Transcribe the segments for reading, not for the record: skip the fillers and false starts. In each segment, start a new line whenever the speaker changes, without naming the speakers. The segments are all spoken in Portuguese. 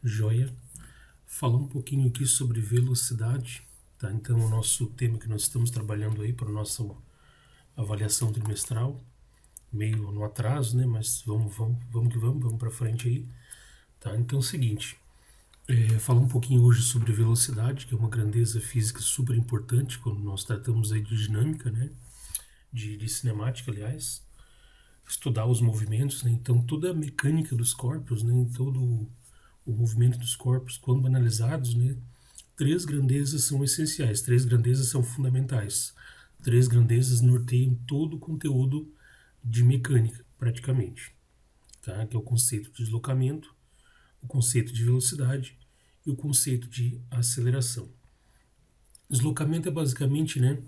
Joia. Falar um pouquinho aqui sobre velocidade, tá? Então, o nosso tema que nós estamos trabalhando aí para a nossa avaliação trimestral, meio no atraso, né? Mas vamos para frente aí, tá? Então, é o seguinte, falar um pouquinho hoje sobre velocidade, que é uma grandeza física super importante quando nós tratamos aí de dinâmica, né? De cinemática, aliás. Estudar os movimentos, né? Então, toda a mecânica dos corpos, né? Todo o movimento dos corpos, quando analisados, né? Três grandezas são essenciais, três grandezas são fundamentais. Três grandezas norteiam todo o conteúdo de mecânica, praticamente. Tá? Que é o conceito de deslocamento, o conceito de velocidade e o conceito de aceleração. Deslocamento é basicamente, né?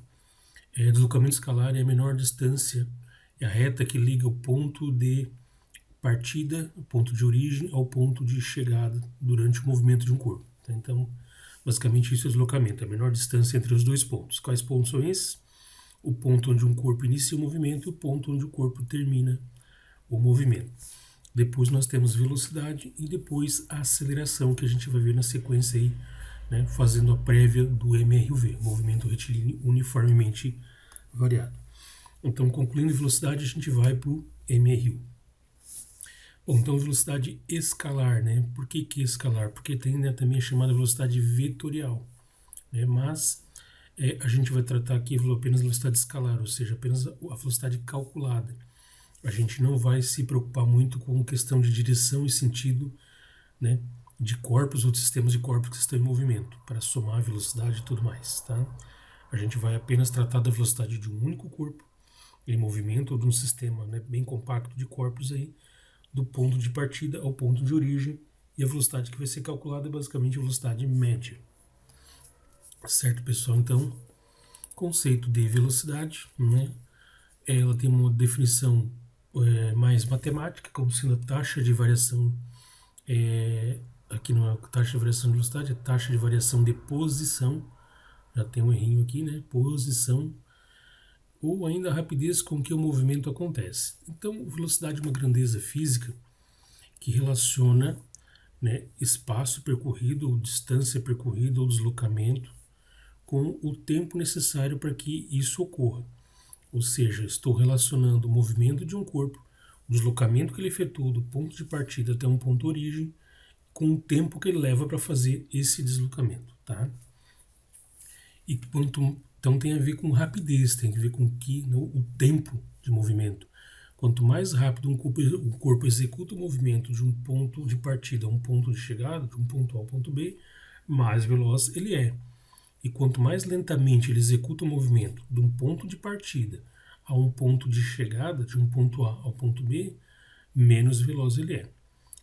Deslocamento escalar é a menor distância, é a reta que liga o ponto de partida, o ponto de origem, ao ponto de chegada durante o movimento de um corpo. Tá? Então, basicamente isso é deslocamento, a menor distância entre os dois pontos. Quais pontos são esses? O ponto onde um corpo inicia o movimento e o ponto onde o corpo termina o movimento. Depois nós temos velocidade e depois a aceleração, que a gente vai ver na sequência aí, né, fazendo a prévia do MRUV, movimento retilíneo uniformemente variado. Então, concluindo velocidade, a gente vai para o MRU. Bom, então velocidade escalar, né? Por que escalar? Porque tem, né, também a chamada velocidade vetorial, né? Mas a gente vai tratar aqui apenas velocidade escalar, ou seja, apenas a velocidade calculada. A gente não vai se preocupar muito com questão de direção e sentido, né, de corpos ou de sistemas de corpos que estão em movimento, para somar a velocidade e tudo mais, tá? A gente vai apenas tratar da velocidade de um único corpo em movimento ou de um sistema, né, bem compacto de corpos aí, do ponto de partida ao ponto de origem, e a velocidade que vai ser calculada é basicamente a velocidade média. Certo, pessoal? Então, conceito de velocidade, né? Ela tem uma definição mais matemática, como sendo a taxa de variação, aqui não é taxa de variação de velocidade, é taxa de variação de posição, já tem um errinho aqui, né? Posição, ou ainda a rapidez com que o movimento acontece. Então, velocidade é uma grandeza física que relaciona, né, espaço percorrido, ou distância percorrida, ou deslocamento, com o tempo necessário para que isso ocorra. Ou seja, estou relacionando o movimento de um corpo, o deslocamento que ele efetua do ponto de partida até um ponto de origem, com o tempo que ele leva para fazer esse deslocamento, tá? E então tem a ver com rapidez, tem a ver com o tempo de movimento. Quanto mais rápido um corpo executa o movimento de um ponto de partida a um ponto de chegada, de um ponto A ao ponto B, mais veloz ele é. E quanto mais lentamente ele executa o movimento de um ponto de partida a um ponto de chegada, de um ponto A ao ponto B, menos veloz ele é.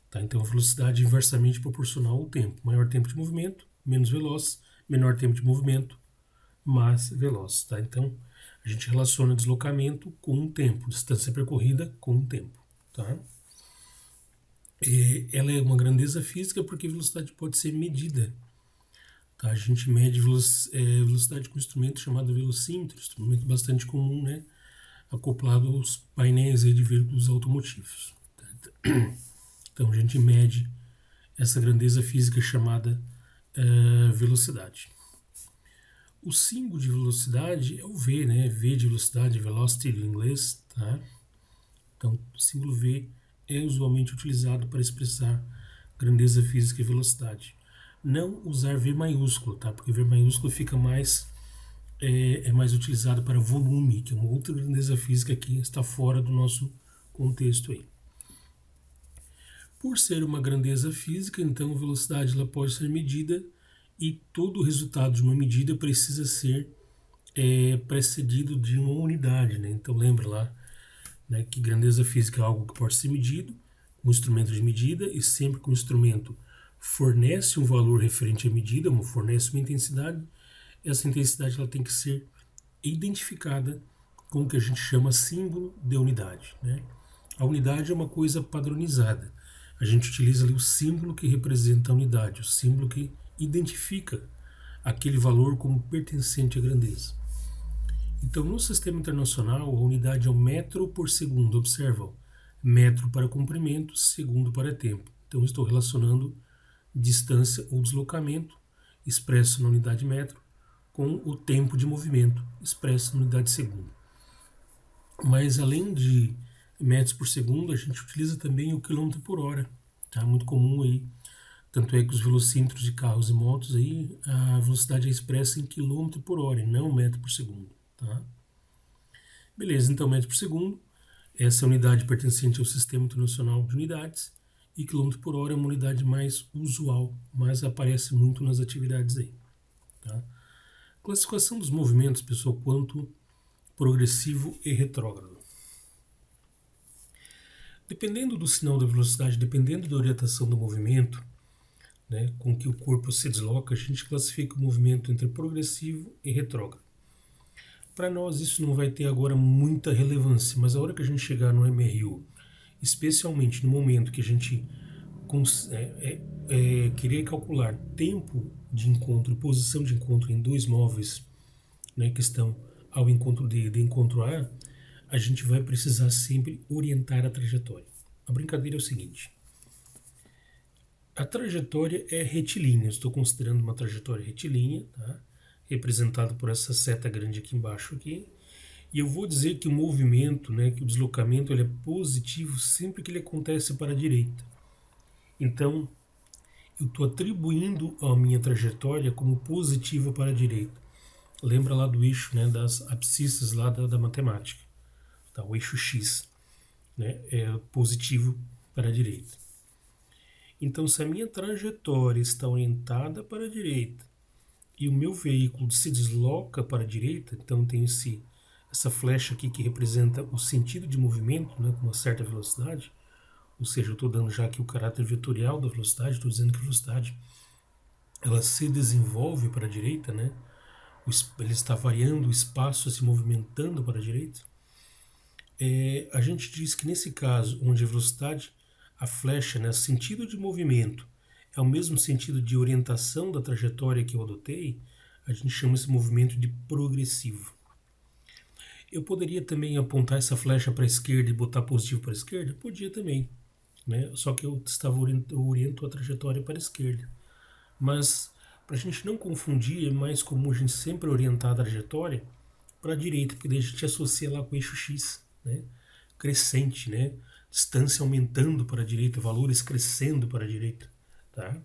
Tá? Então a velocidade é inversamente proporcional ao tempo. Maior tempo de movimento, menos veloz, menor tempo de movimento, mais veloz. Tá? Então a gente relaciona deslocamento com o tempo, distância percorrida com o tempo. Tá? Ela é uma grandeza física porque a velocidade pode ser medida. Tá? A gente mede velocidade com um instrumento chamado velocímetro, instrumento bastante comum, né? Acoplado aos painéis aí de veículos automotivos. Tá? Então a gente mede essa grandeza física chamada velocidade. O símbolo de velocidade é o V, né? V de velocidade, velocity em inglês, tá? Então, o símbolo V é usualmente utilizado para expressar grandeza física e velocidade. Não usar V maiúsculo, tá? Porque V maiúsculo fica mais é mais utilizado para volume, que é uma outra grandeza física que está fora do nosso contexto aí. Por ser uma grandeza física, então a velocidade ela pode ser medida e todo o resultado de uma medida precisa ser precedido de uma unidade, né? Então lembra lá, né, que grandeza física é algo que pode ser medido com um instrumento de medida, e sempre que o instrumento fornece um valor referente à medida, fornece uma intensidade, essa intensidade ela tem que ser identificada com o que a gente chama símbolo de unidade, né? A unidade é uma coisa padronizada. A gente utiliza ali o símbolo que representa a unidade, o símbolo que identifica aquele valor como pertencente à grandeza. Então, no sistema internacional, a unidade é o metro por segundo. Observam, metro para comprimento, segundo para tempo. Então, estou relacionando distância ou deslocamento, expresso na unidade metro, com o tempo de movimento, expresso na unidade segundo. Mas além de metros por segundo, a gente utiliza também o quilômetro por hora, tá? Muito comum aí. Tanto é que os velocímetros de carros e motos aí, a velocidade é expressa em quilômetro por hora e não metro por segundo, tá? Beleza, então metro por segundo, essa é a unidade pertencente ao Sistema Internacional de Unidades, e quilômetro por hora é uma unidade mais usual, mas aparece muito nas atividades aí, tá? Classificação dos movimentos, pessoal, quanto progressivo e retrógrado. Dependendo do sinal da velocidade, dependendo da orientação do movimento, né, com que o corpo se desloca, a gente classifica o movimento entre progressivo e retrógrado. Para nós isso não vai ter agora muita relevância, mas a hora que a gente chegar no MRU, especialmente no momento que a gente querer calcular tempo de encontro e posição de encontro em dois móveis, né, que estão ao encontro de encontro a gente vai precisar sempre orientar a trajetória. A brincadeira é o seguinte: a trajetória é retilínea, estou considerando uma trajetória retilínea, tá? Representada por essa seta grande aqui embaixo aqui, e eu vou dizer que o movimento, né, que o deslocamento ele é positivo sempre que ele acontece para a direita. Então, eu estou atribuindo a minha trajetória como positiva para a direita. Lembra lá do eixo, né, das abscissas lá da matemática, tá? O eixo X, né, é positivo para a direita. Então, se a minha trajetória está orientada para a direita e o meu veículo se desloca para a direita, então tem essa flecha aqui que representa o sentido de movimento, né, com uma certa velocidade, ou seja, eu estou dando já aqui o caráter vetorial da velocidade, estou dizendo que a velocidade ela se desenvolve para a direita, né? Ele está variando o espaço, se movimentando para a direita. A gente diz que nesse caso, onde a velocidade, a flecha, né, sentido de movimento, é o mesmo sentido de orientação da trajetória que eu adotei, a gente chama esse movimento de progressivo. Eu poderia também apontar essa flecha para a esquerda e botar positivo para a esquerda? Podia também, né? Só que eu oriento a trajetória para a esquerda. Mas, para a gente não confundir, é mais comum a gente sempre orientar a trajetória para a direita, porque daí a gente associa lá com o eixo X, né? Crescente, né? Distância aumentando para a direita, valores crescendo para a direita, tá?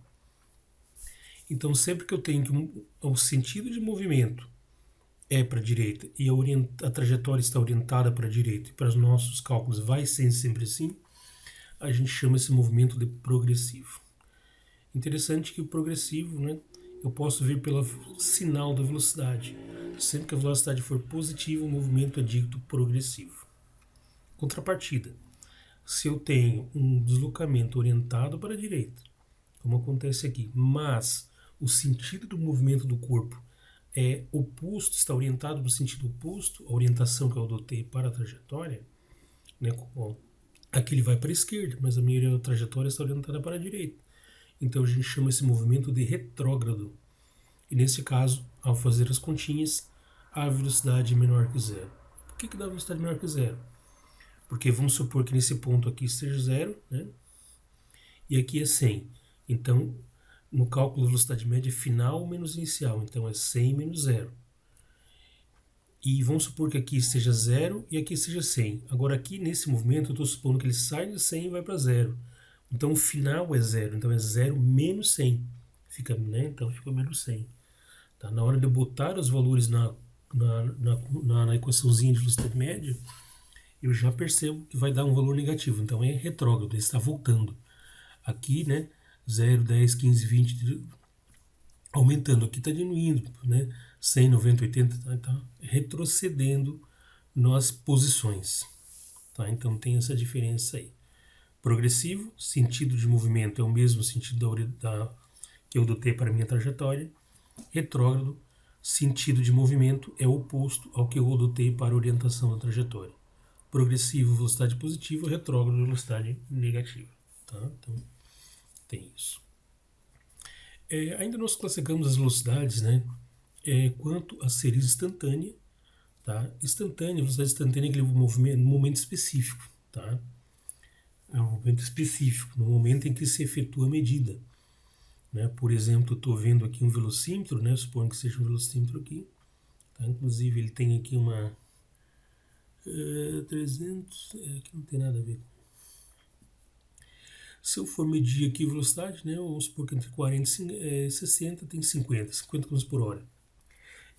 Então, sempre que eu tenho que o sentido de movimento é para a direita e a trajetória está orientada para a direita e para os nossos cálculos vai ser sempre assim, a gente chama esse movimento de progressivo. Interessante que o progressivo, né, eu posso ver pelo sinal da velocidade. Sempre que a velocidade for positiva, o movimento é dito progressivo. Contrapartida, se eu tenho um deslocamento orientado para a direita, como acontece aqui, mas o sentido do movimento do corpo é oposto, está orientado no sentido oposto à orientação que eu adotei para a trajetória, né, aqui ele vai para a esquerda, mas a minha trajetória está orientada para a direita. Então a gente chama esse movimento de retrógrado. E nesse caso, ao fazer as continhas, a velocidade é menor que zero. Por que dá velocidade menor que zero? Porque vamos supor que nesse ponto aqui esteja zero, né? E aqui é 100. Então, no cálculo da velocidade média é final menos inicial. Então é 100 menos zero. E vamos supor que aqui esteja zero e aqui esteja 100. Agora aqui nesse movimento eu estou supondo que ele sai de 100 e vai para zero. Então o final é zero, então é 0 menos 100. Fica, né? Então fica menos 100. Tá? Na hora de eu botar os valores na equaçãozinha de velocidade média, eu já percebo que vai dar um valor negativo. Então é retrógrado, ele está voltando. Aqui, né? 0, 10, 15, 20, aumentando. Aqui está diminuindo, né? 100, 90, 80, tá retrocedendo nas posições. Tá? Então tem essa diferença aí. Progressivo, sentido de movimento é o mesmo sentido que eu adotei para a minha trajetória. Retrógrado, sentido de movimento é oposto ao que eu adotei para a orientação da trajetória. Progressivo, velocidade positiva, retrógrado, velocidade negativa. Tá? Então, tem isso. Ainda nós classificamos as velocidades, né, quanto a ser instantânea. Tá? Instantânea, velocidade instantânea é aquele momento específico. Tá? É um momento específico, no momento em que se efetua a medida. né? Por exemplo, eu estou vendo aqui um velocímetro, né? Suponho que seja um velocímetro aqui. Tá? Inclusive ele tem aqui uma 300, aqui não tem nada a ver com. Se eu for medir aqui a velocidade, né? Vamos supor que entre 40 e 60 tem 50 km por hora.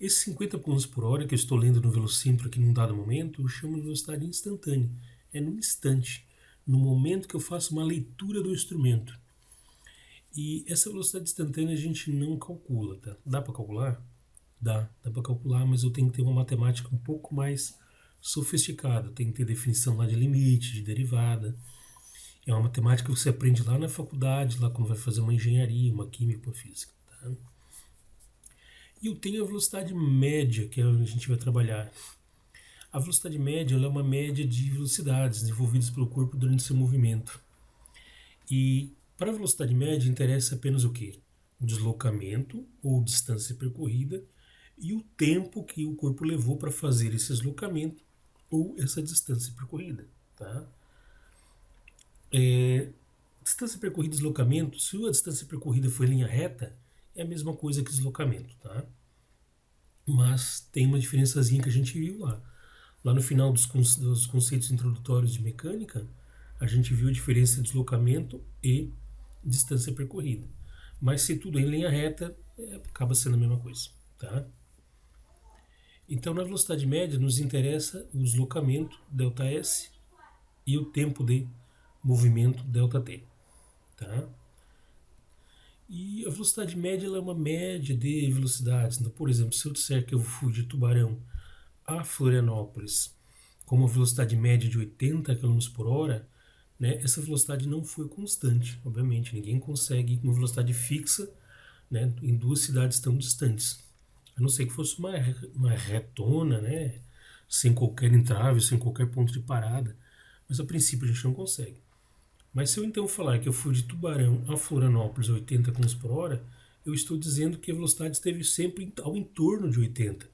Esse 50 km por hora que eu estou lendo no velocímetro aqui num dado momento, eu chamo de velocidade instantânea. É no instante, no momento que eu faço uma leitura do instrumento. E essa velocidade instantânea a gente não calcula, tá? Dá para calcular? Dá para calcular, mas eu tenho que ter uma matemática um pouco mais sofisticada. Tem que ter definição lá de limite, de derivada. É uma matemática que você aprende lá na faculdade, lá quando vai fazer uma engenharia, uma química, uma física. Tá? E eu tenho a velocidade média, que é onde a gente vai trabalhar. A velocidade média ela é uma média de velocidades desenvolvidas pelo corpo durante seu movimento. E para a velocidade média interessa apenas o quê? O deslocamento ou distância percorrida e o tempo que o corpo levou para fazer esse deslocamento ou essa distância percorrida. Tá? Distância percorrida e deslocamento, se a distância percorrida for em linha reta, é a mesma coisa que deslocamento. Tá? Mas tem uma diferençazinha que a gente viu lá. Lá no final dos conceitos introdutórios de mecânica, a gente viu a diferença de deslocamento e distância percorrida. Mas se tudo é em linha reta, acaba sendo a mesma coisa. Tá? Então, na velocidade média, nos interessa o deslocamento, ΔS, e o tempo de movimento, ΔT. Tá? E a velocidade média ela é uma média de velocidades. Então, por exemplo, se eu disser que eu fui de Tubarão a Florianópolis com uma velocidade média de 80 km por hora, né, essa velocidade não foi constante, obviamente. Ninguém consegue ir com uma velocidade fixa, né, em duas cidades tão distantes. A não ser que fosse uma retona, né, sem qualquer entrave, sem qualquer ponto de parada. Mas a princípio a gente não consegue. Mas se eu então falar que eu fui de Tubarão a Florianópolis a 80 km por hora, eu estou dizendo que a velocidade esteve sempre ao entorno de 80.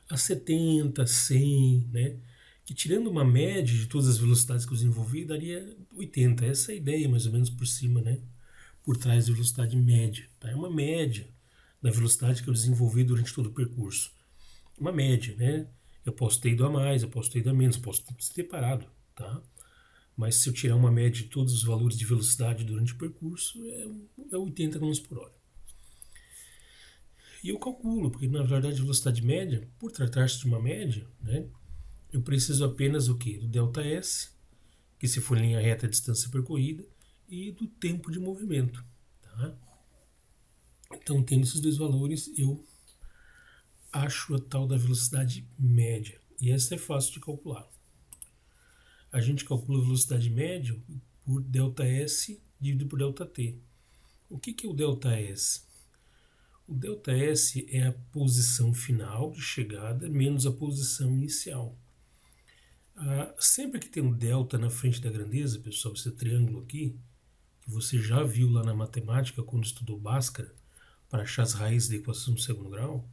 A 70, 100, né? Que tirando uma média de todas as velocidades que eu desenvolvi, daria 80. Essa é a ideia, mais ou menos, por cima, né? Por trás da velocidade média. Tá? É uma média da velocidade que eu desenvolvi durante todo o percurso. Uma média, né? Eu posso ter ido a mais, eu posso ter ido a menos, posso ter parado, tá? Mas se eu tirar uma média de todos os valores de velocidade durante o percurso, é 80 km por hora. E eu calculo, porque na verdade a velocidade média, por tratar-se de uma média, né, eu preciso apenas o quê? Do ΔS, que se for em linha reta é a distância percorrida, e do tempo de movimento. Tá? Então, tendo esses dois valores, eu acho a tal da velocidade média. E essa é fácil de calcular. A gente calcula a velocidade média por ΔS dividido por ΔT. O que é o ΔS? O ΔS é a posição final de chegada menos a posição inicial. Sempre que tem um delta na frente da grandeza, pessoal, esse triângulo aqui, que você já viu lá na matemática quando estudou Bhaskara, para achar as raízes da equação do segundo grau,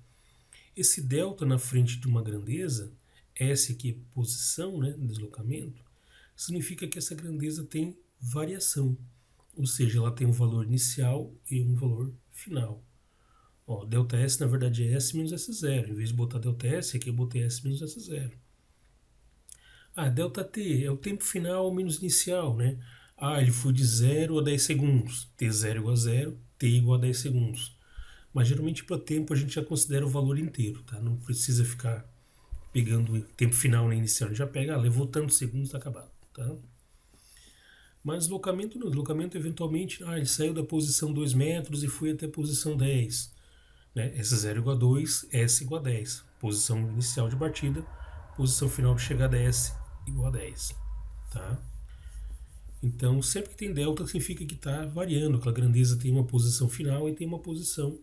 esse delta na frente de uma grandeza, S aqui é posição, né, deslocamento, significa que essa grandeza tem variação, ou seja, ela tem um valor inicial e um valor final. Ó, ΔS na verdade é S menos S0. Em vez de botar ΔS, aqui eu botei S menos S0. ΔT é o tempo final menos inicial, né? Ele foi de 0 a 10 segundos. T0 igual a 0, T igual a 10 segundos. Mas geralmente para tempo a gente já considera o valor inteiro, tá? Não precisa ficar pegando o tempo final nem inicial. A gente já pega, levou tantos segundos, está acabado, tá? Mas deslocamento não. Deslocamento eventualmente, ele saiu da posição 2 metros e foi até a posição 10. Né? S0 igual a 2, S igual a 10. Posição inicial de batida, posição final de chegada S igual a 10. Tá? Então, sempre que tem delta, significa que está variando, que a grandeza tem uma posição final e tem uma posição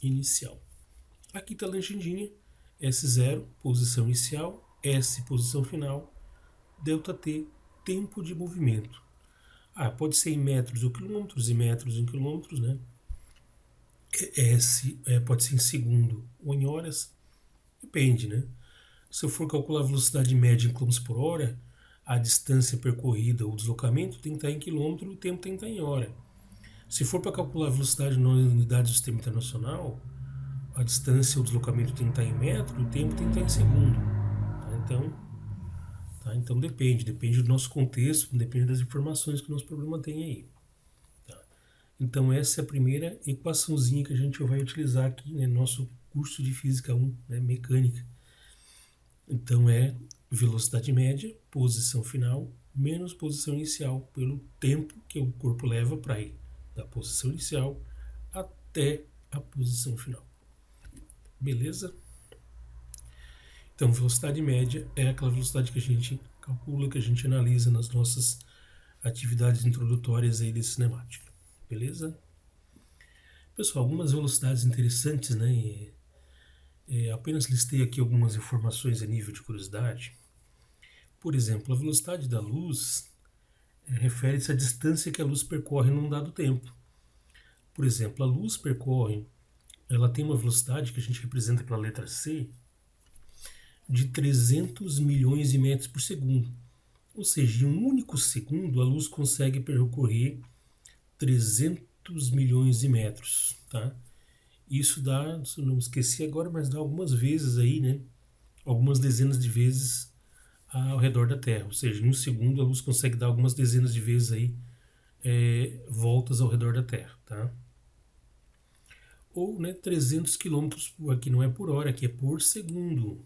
inicial. Aqui está a legendinha, S0, posição inicial, S, posição final, ΔT, tempo de movimento. Pode ser em metros ou quilômetros, em metros ou em quilômetros, né? Pode ser em segundo ou em horas, depende, né? Se eu for calcular a velocidade média em km por hora, a distância percorrida, o deslocamento tem que estar em quilômetro e o tempo tem que estar em hora. Se for para calcular a velocidade na unidade do sistema internacional, a distância, o deslocamento tem que estar em metro, o tempo tem que estar em segundo. Então depende do nosso contexto, depende das informações que o nosso problema tem aí. Tá? Então essa é a primeira equaçãozinha que a gente vai utilizar aqui no nosso curso de Física 1, né, mecânica. Então é velocidade média, posição final, menos posição inicial, pelo tempo que o corpo leva para ir da posição inicial até a posição final. Beleza? Então, velocidade média é aquela velocidade que a gente calcula, que a gente analisa nas nossas atividades introdutórias aí de cinemática. Beleza? Pessoal, algumas velocidades interessantes, né? Apenas listei aqui algumas informações a nível de curiosidade. Por exemplo, a velocidade da luz refere-se à distância que a luz percorre num dado tempo. Por exemplo, a luz ela tem uma velocidade que a gente representa pela letra C, de 300 milhões de metros por segundo. Ou seja, em um único segundo, a luz consegue percorrer 300 milhões de metros. Tá? Isso dá, se eu não esqueci agora, mas dá algumas vezes aí, né? Algumas dezenas de vezes ao redor da Terra. Ou seja, em um segundo, a luz consegue dar algumas dezenas de vezes aí, voltas ao redor da Terra. Tá? Ou 300 km, aqui não é por hora, aqui é por segundo.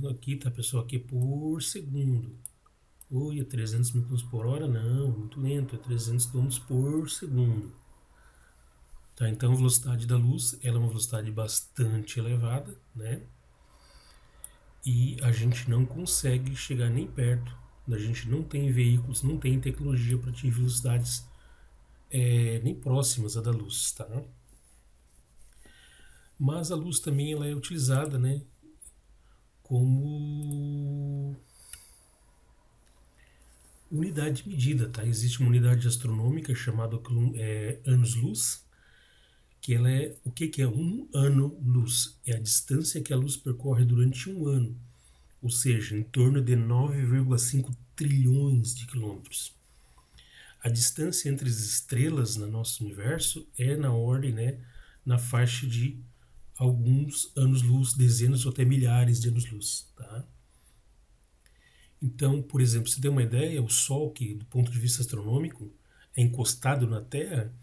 Aqui tá, pessoal, aqui é por segundo. Oi, é 300 km por hora? Não, muito lento, é 300 km por segundo. Tá, então a velocidade da luz, ela é uma velocidade bastante elevada, né? E a gente não consegue chegar nem perto, a gente não tem veículos, não tem tecnologia para atingir velocidades nem próximas à da luz, tá? Mas a luz também ela é utilizada, né, como unidade de medida, tá? Existe uma unidade astronômica chamada anos-luz, que ela é, o que é um ano-luz? É a distância que a luz percorre durante um ano, ou seja, em torno de 9,5 trilhões de quilômetros. A distância entre as estrelas no nosso universo é na ordem, né, na faixa de alguns anos-luz, dezenas ou até milhares de anos-luz, tá? Então, por exemplo, se tem uma ideia, o Sol, que do ponto de vista astronômico é encostado na Terra,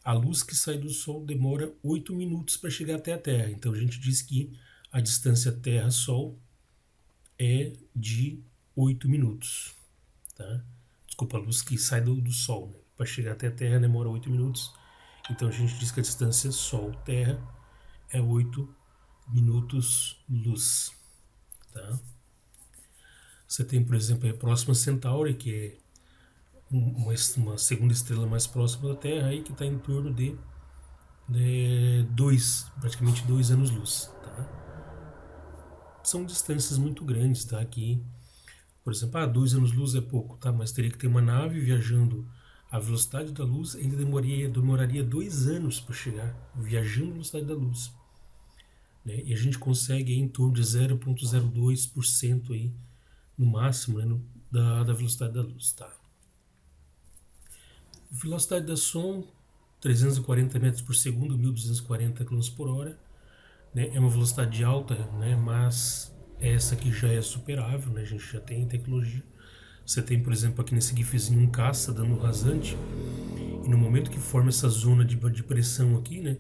a luz que sai do Sol demora 8 minutos para chegar até a Terra. Então a gente diz que a distância Terra-Sol é de 8 minutos. Tá? Desculpa, a luz que sai do Sol, né? Para chegar até a Terra demora 8 minutos. Então a gente diz que a distância Sol-Terra é 8 minutos luz. Tá? Você tem, por exemplo, a Próxima Centauri, que é uma segunda estrela mais próxima da Terra, aí, que está em torno de praticamente 2 anos-luz. Tá? São distâncias muito grandes, tá? Que, por exemplo, 2 anos-luz é pouco, tá? Mas teria que ter uma nave viajando a velocidade da luz, ainda demoraria 2 anos para chegar, viajando a velocidade da luz. Né? E a gente consegue aí, em torno de 0,02% aí, no máximo, né, da velocidade da luz. Tá? Velocidade da som, 340 metros por segundo, 1.240 km por hora. Né? É uma velocidade alta, né? Mas essa aqui já é superável, né? A gente já tem tecnologia. Você tem, por exemplo, aqui nesse gifzinho um caça dando um rasante, e no momento que forma essa zona de pressão aqui, né,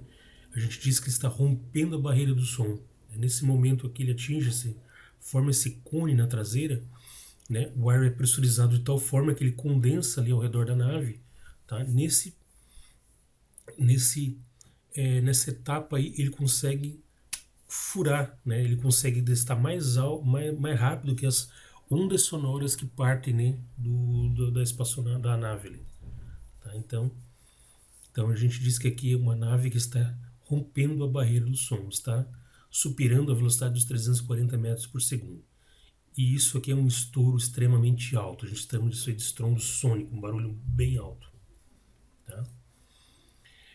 a gente diz que está rompendo a barreira do som. Nesse momento aqui ele atinge, forma esse cone na traseira, né, o ar é pressurizado de tal forma que ele condensa ali ao redor da nave. Tá? Nessa etapa aí ele consegue furar, né? Ele consegue estar mais rápido que as ondas sonoras que partem, né, da espaçonave, da nave ali. Tá? Então a gente diz que aqui é uma nave que está rompendo a barreira do som, está superando a velocidade dos 340 metros por segundo. E isso aqui é um estouro extremamente alto. A gente chama disso aí de estrondo sônico, um barulho bem alto. Tá?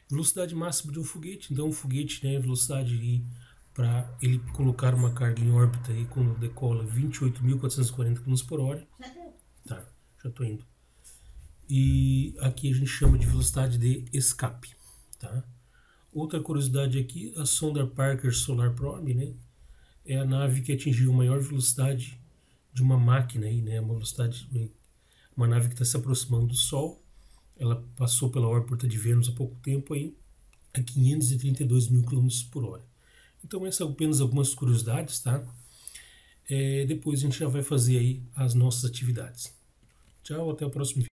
Velocidade máxima de um foguete. Então, um foguete, né, velocidade para ele colocar uma carga em órbita aí, quando decola 28.440 km por hora. Tá, já estou indo. e aqui a gente chama de velocidade de escape, tá? Outra curiosidade aqui, a sonda Parker Solar Probe, né, é a nave que atingiu a maior velocidade de uma máquina aí, né, uma nave que está se aproximando do Sol. Ela passou pela órbita de Vênus há pouco tempo aí, a 532 mil km por hora. Então essas são apenas algumas curiosidades, tá? Depois a gente já vai fazer aí as nossas atividades. Tchau, até o próximo vídeo.